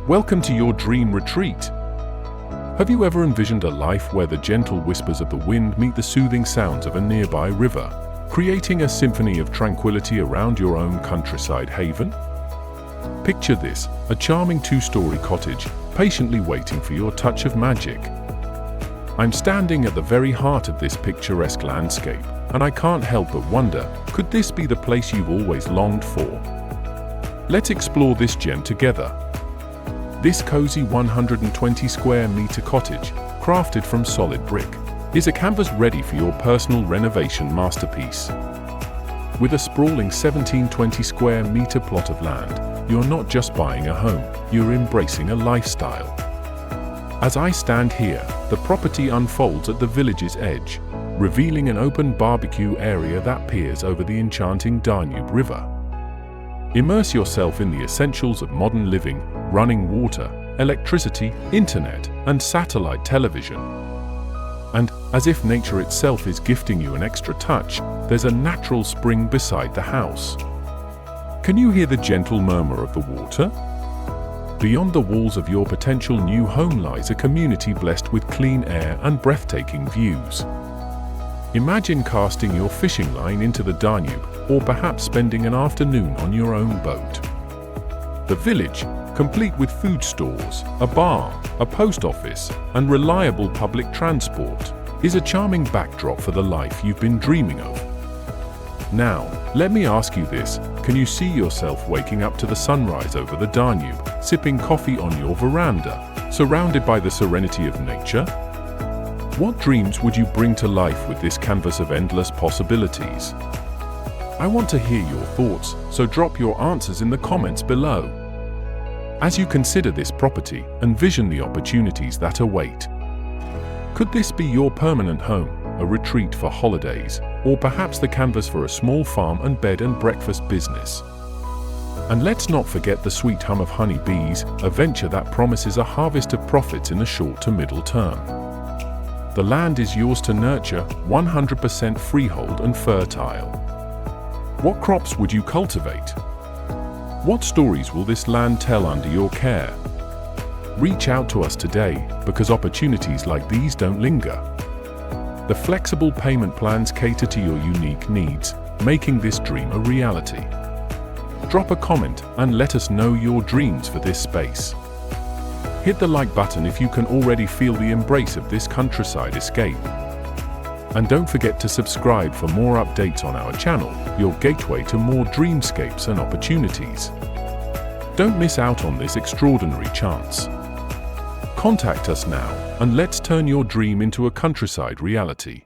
Welcome to your dream retreat. Have you ever envisioned a life where the gentle whispers of the wind meet the soothing sounds of a nearby river, creating a symphony of tranquility around your own countryside haven? Picture this, a charming two-story cottage, patiently waiting for your touch of magic. I'm standing at the very heart of this picturesque landscape, and I can't help but wonder, could this be the place you've always longed for? Let's explore this gem together. This cozy 120 square meter cottage, crafted from solid brick, is a canvas ready for your personal renovation masterpiece. With a sprawling 1720 square meter plot of land, you're not just buying a home, you're embracing a lifestyle. As I stand here, the property unfolds at the village's edge, revealing an open barbecue area that peers over the enchanting Danube River. Immerse yourself in the essentials of modern living: running water, electricity, internet, and satellite television. And, as if nature itself is gifting you an extra touch, there's a natural spring beside the house. Can you hear the gentle murmur of the water? Beyond the walls of your potential new home lies a community blessed with clean air and breathtaking views. Imagine casting your fishing line into the Danube, or perhaps spending an afternoon on your own boat. The village, complete with food stores, a bar, a post office, and reliable public transport, is a charming backdrop for the life you've been dreaming of. Now, let me ask you this: can you see yourself waking up to the sunrise over the Danube, sipping coffee on your veranda, surrounded by the serenity of nature? What dreams would you bring to life with this canvas of endless possibilities? I want to hear your thoughts, so drop your answers in the comments below. As you consider this property, envision the opportunities that await. Could this be your permanent home, a retreat for holidays, or perhaps the canvas for a small farm and bed and breakfast business? And let's not forget the sweet hum of honeybees, a venture that promises a harvest of profits in the short to middle term. The land is yours to nurture, 100% freehold and fertile. What crops would you cultivate? What stories will this land tell under your care? Reach out to us today, because opportunities like these don't linger. The flexible payment plans cater to your unique needs, making this dream a reality. Drop a comment and let us know your dreams for this space. Hit the like button if you can already feel the embrace of this countryside escape. And don't forget to subscribe for more updates on our channel, your gateway to more dreamscapes and opportunities. Don't miss out on this extraordinary chance. Contact us now, and let's turn your dream into a countryside reality.